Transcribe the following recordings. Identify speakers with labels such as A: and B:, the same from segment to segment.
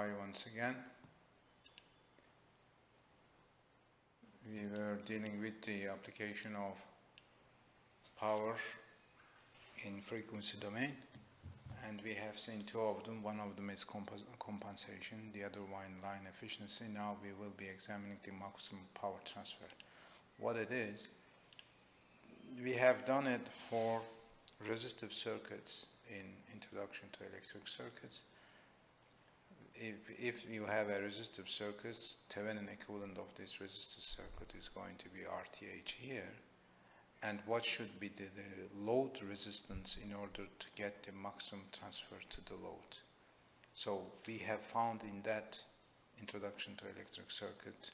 A: Hi once again. We were dealing with the application of power in frequency domain, and we have seen two of them. One of them is compensation, the other one line efficiency. Now we will be examining the maximum power transfer. What it is, we have done it for resistive circuits in Introduction to Electric Circuits. If you have a resistive circuit, Thevenin equivalent of this resistive circuit is going to be RTH here. And what should be the load resistance in order to get the maximum transfer to the load? So we have found in that Introduction to Electric Circuit,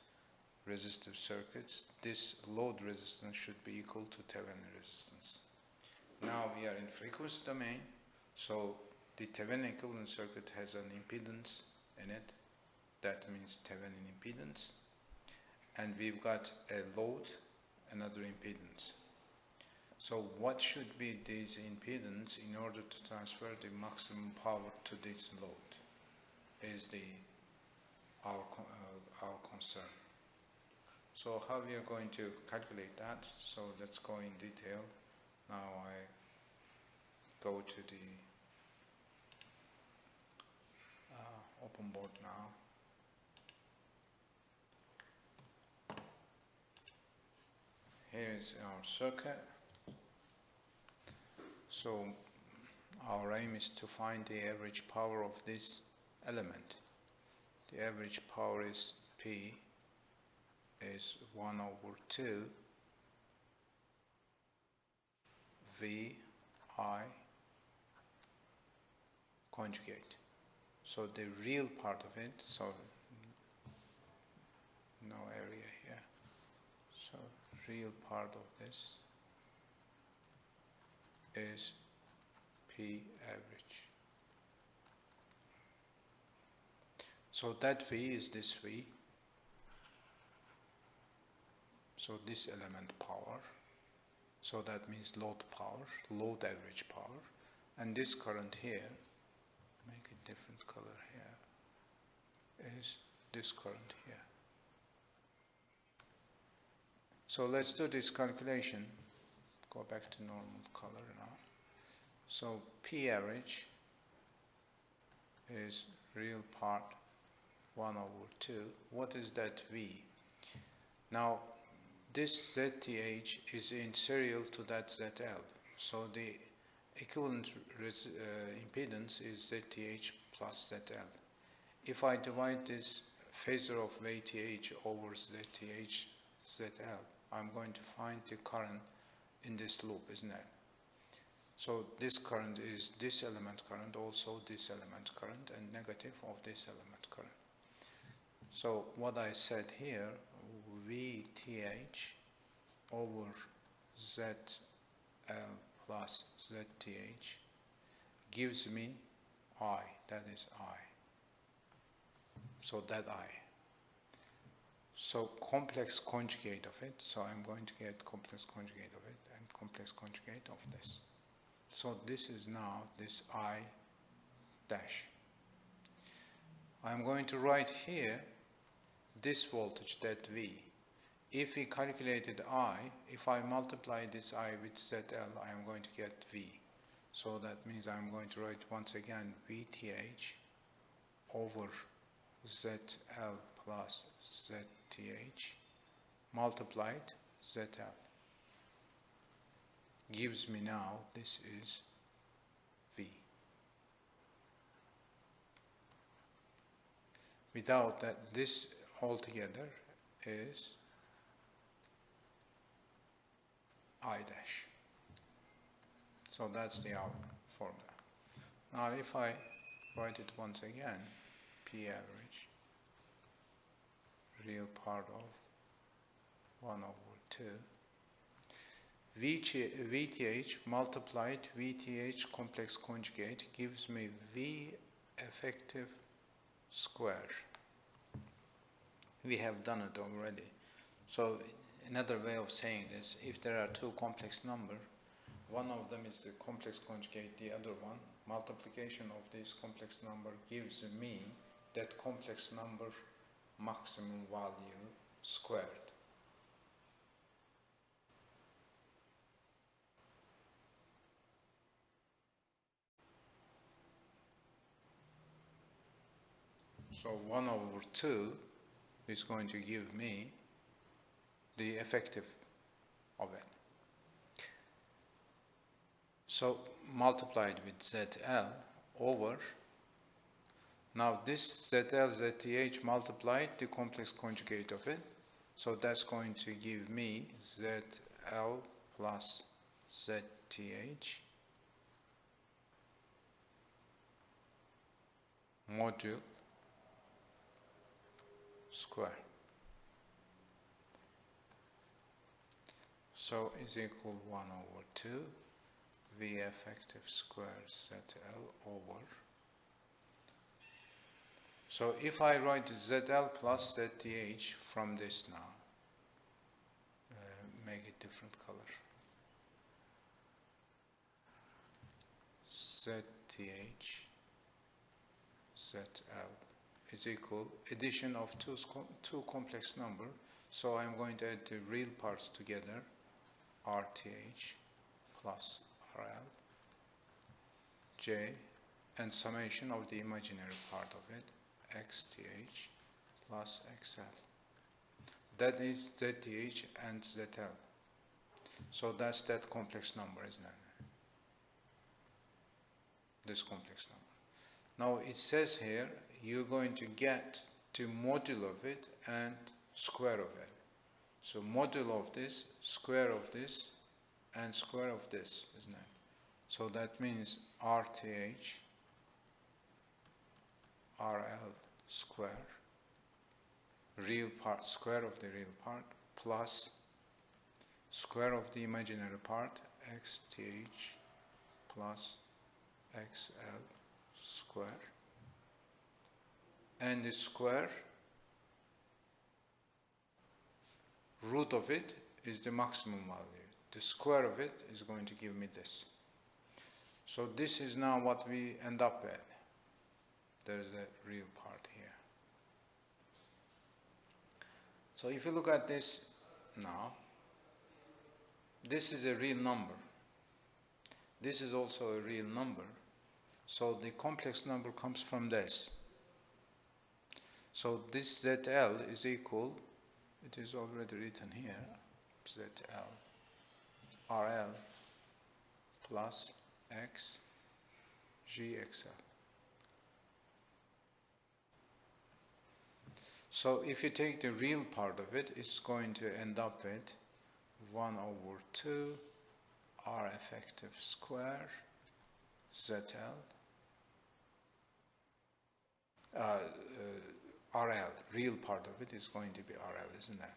A: resistive circuits, this load resistance should be equal to Thevenin resistance. Now we are in frequency domain, so the Thevenin equivalent circuit has an impedance in it. That means Thevenin impedance. And we've got a load, another impedance. So what should be this impedance in order to transfer the maximum power to this load is our concern. So how we are going to calculate that? So let's go in detail. Now I go to the open board now. Here is our circuit. So our aim is to find the average power of this element. The average power is P is 1/2 V I conjugate. So the real part of it, so no area here, so real part of this is P average. So that V is this V, so this element power, so that means load power, load average power, and this current here, make a different color here, is this current here. So let's do this calculation. Go back to normal color now. So P average is real part 1/2. What is that V? Now this ZTH is in serial to that ZL. So the equivalent impedance is ZTH plus ZL. If I divide this phasor of VTH over ZTH ZL, I'm going to find the current in this loop, isn't it? So this current is this element current, also this element current, and negative of this element current. So what I said here, VTH over ZL plus ZTH gives me I, that is I. So that I. So complex conjugate of it, so I'm going to get complex conjugate of it and complex conjugate of this. So this is now this I dash. I'm going to write here this voltage, that V. If we calculated I, if I multiply this I with ZL, I am going to get V. So that means I'm going to write once again VTH over ZL plus ZTH multiplied ZL. Gives me now, this is V. Without that, this altogether is I dash. So that's the our formula. Now if I write it once again, P average, real part of 1/2, VTH multiplied VTH complex conjugate gives me V effective square. We have done it already. So another way of saying this, if there are two complex numbers, one of them is the complex conjugate, the other one, multiplication of this complex number gives me that complex number maximum value squared. So 1 over 2 is going to give me the effective of it. So multiplied with ZL over, now this ZL, ZTH multiplied the complex conjugate of it. So that's going to give me ZL plus ZTH module square. So is equal 1 over 2 V effective square ZL over. So if I write ZL plus ZTH from this now, make it different color. ZTH ZL is equal addition of two complex number. So I'm going to add the real parts together, RTH plus RL, J, and summation of the imaginary part of it, XTH plus XL. That is ZTH and ZL. So that's that complex number, isn't it? This complex number. Now it says here you're going to get the module of it and square of it. So module of this, square of this, and square of this, isn't it? So that means RTH RL square, real part, square of the real part, plus square of the imaginary part, XTH plus XL square, and the square root of it is the maximum value. The square of it is going to give me this. So this is now what we end up at. There is a real part here. So if you look at this now, this is a real number. This is also a real number. So the complex number comes from this. So this ZL is equal, it is already written here, ZL RL plus X GXL. So if you take the real part of it, it's going to end up at 1 over 2 R effective square ZL RL, real part of it is going to be RL, isn't it?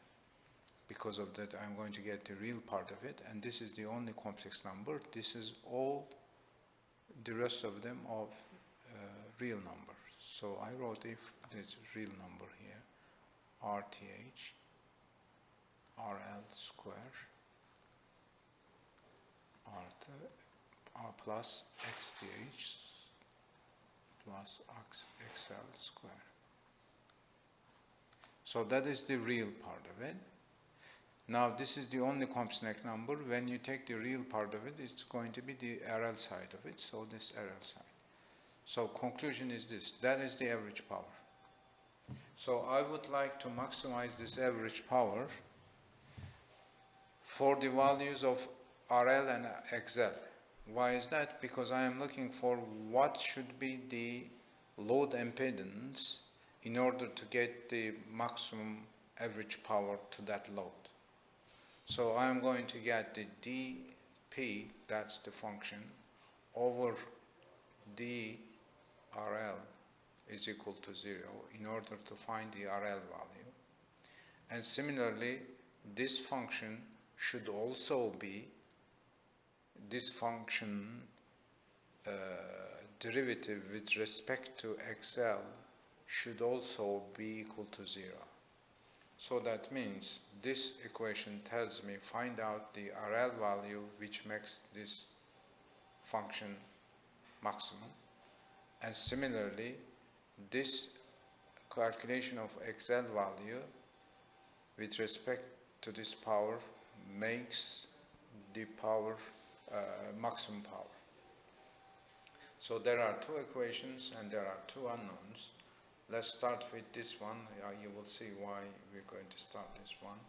A: Because of that, I'm going to get the real part of it, and this is the only complex number. This is all the rest of them of real number. So I wrote if this real number here, RTH RL square R plus XTH plus XL square. So that is the real part of it. Now this is the only complex number. When you take the real part of it, it's going to be the RL side of it. So this RL side. So conclusion is this. That is the average power. So I would like to maximize this average power for the values of RL and XL. Why is that? Because I am looking for what should be the load impedance in order to get the maximum average power to that load. So I am going to get the dP, that's the function, over dRL is equal to 0 in order to find the RL value. And similarly, this function should also be, this function derivative with respect to XL should also be equal to 0. So that means this equation tells me find out the RL value which makes this function maximum, and similarly this calculation of XL value with respect to this power makes the power maximum power. So there are two equations and there are two unknowns. Let's start with this one. You will see why we're going to start this one.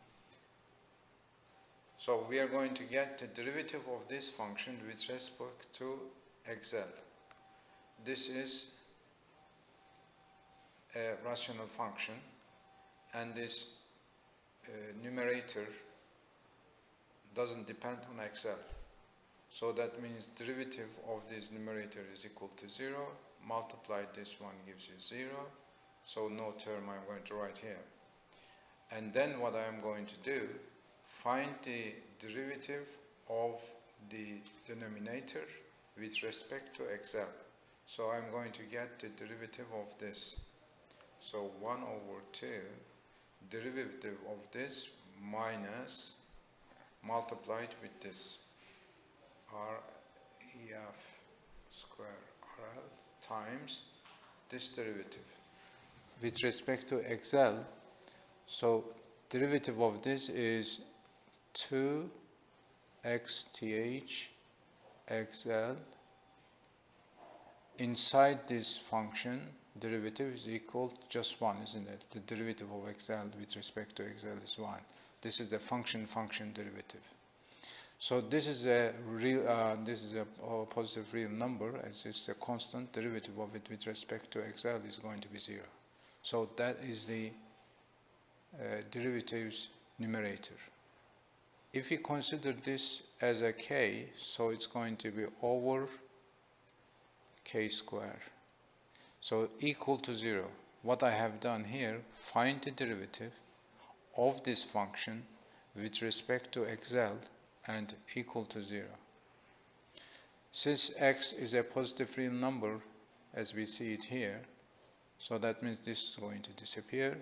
A: So we are going to get the derivative of this function with respect to XL. This is a rational function, and this numerator doesn't depend on XL. So that means derivative of this numerator is equal to 0. Multiply this one gives you 0. So no term I'm going to write here. And then what I am going to do, find the derivative of the denominator with respect to XL. So I'm going to get the derivative of this. So 1 over 2, derivative of this minus multiplied with this REF square RL times this derivative with respect to XL. So derivative of this is 2xth XL. Inside this function, derivative is equal to just 1, isn't it? The derivative of XL with respect to XL is 1. This is the function derivative. So this is a real, positive real number, as it's a constant. Derivative of it with respect to XL is going to be 0. So that is the derivative's numerator. If we consider this as a k, so it's going to be over k square. So equal to 0. What I have done here, find the derivative of this function with respect to XL and equal to 0. Since x is a positive real number, as we see it here, so that means this is going to disappear,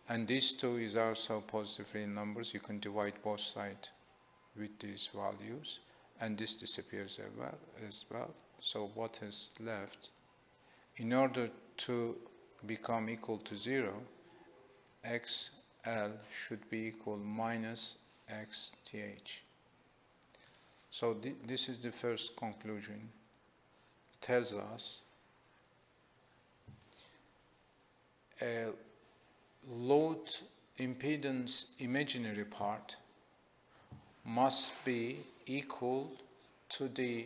A: and these two is also positive real numbers. You can divide both sides with these values, and this disappears as well. So what is left? In order to become equal to 0, XL should be equal minus XTH. So this is the first conclusion. Tells us a load impedance imaginary part must be equal to the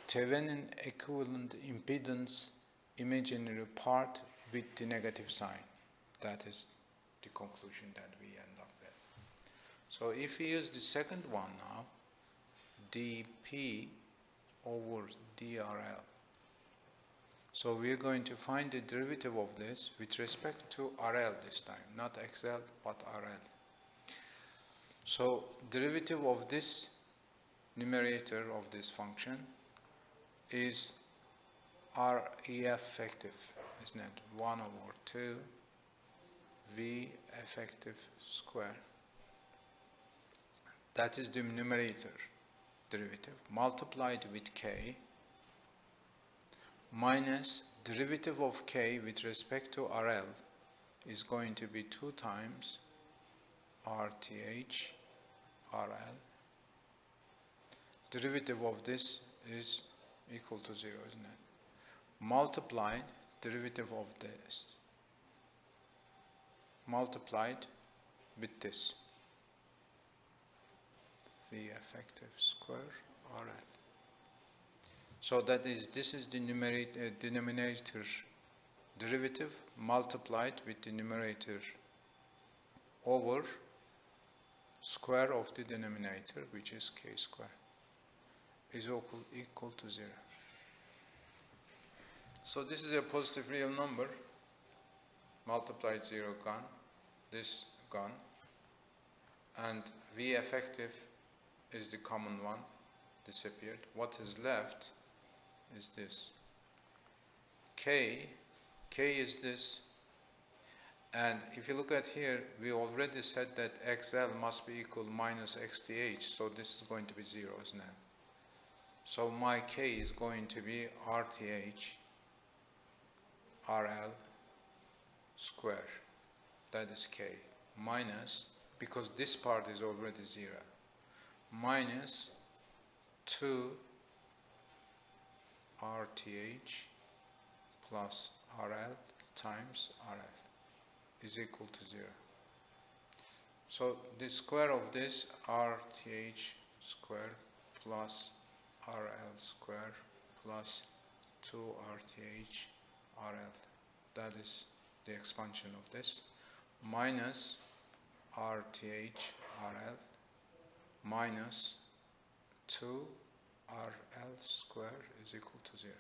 A: Thevenin equivalent impedance imaginary part with the negative sign. That is the conclusion that we end up with. So if we use the second one now, dP over dRL. So we are going to find the derivative of this with respect to RL this time, not XL but RL. So derivative of this numerator of this function is REF effective, isn't it? 1 over 2 V effective square. That is the numerator derivative multiplied with K minus derivative of K with respect to RL is going to be 2 times RTH RL. Derivative of this is equal to 0, isn't it? Multiplied derivative of this multiplied with this V effective square RL. So that is, this is the denominator derivative multiplied with the numerator over square of the denominator, which is k square, is equal to 0. So this is a positive real number, multiplied 0 gone, this gone, and V effective is the common one, disappeared. What is left is this. K is this, and if you look at here, we already said that XL must be equal minus XTH, so this is going to be 0, isn't it? So my K is going to be RTH RL square, that is K, minus, because this part is already 0, minus 2 RTH plus RL times RF is equal to 0. So the square of this RTH square plus RL square plus 2 RTH RL, that is the expansion of this, minus RTH RL minus 2 RL square is equal to 0.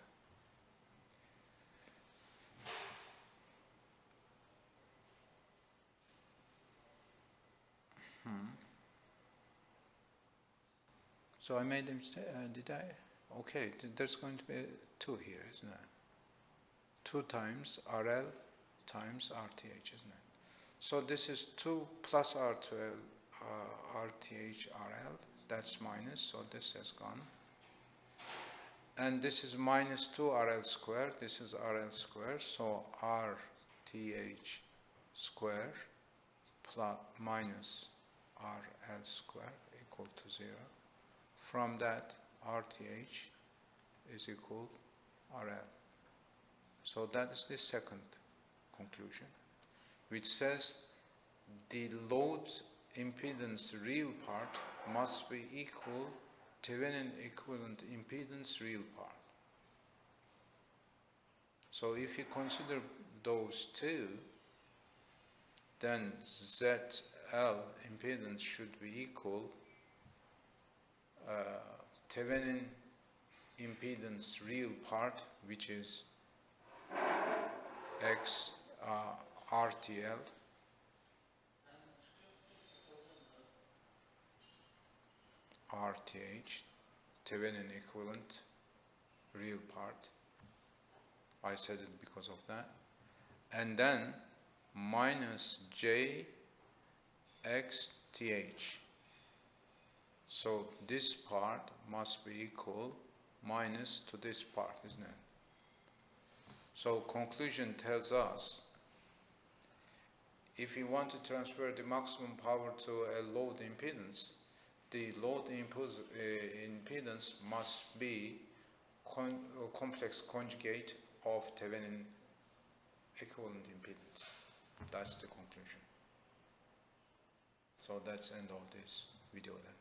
A: So I made a mistake, did I? Okay, there's going to be 2 here, isn't it? 2 times RL times RTH, isn't it? So this is 2 plus RTH RL, that's minus, so this has gone. And this is minus 2 RL square, this is RL square, so RTH square plus minus RL square equal to 0. From that, RTH is equal RL. So that is the second conclusion, which says the load impedance real part must be equal Thevenin equivalent impedance real part. So if you consider those two, then ZL impedance should be equal Thevenin impedance real part, which is X RTL RTH, Thevenin equivalent real part. I said it because of that. And then minus J XTH. So this part must be equal minus to this part, isn't it? So conclusion tells us if you want to transfer the maximum power to a load impedance, the load impedance must be complex conjugate of Thevenin equivalent impedance. That's the conclusion. So that's the end of this video then.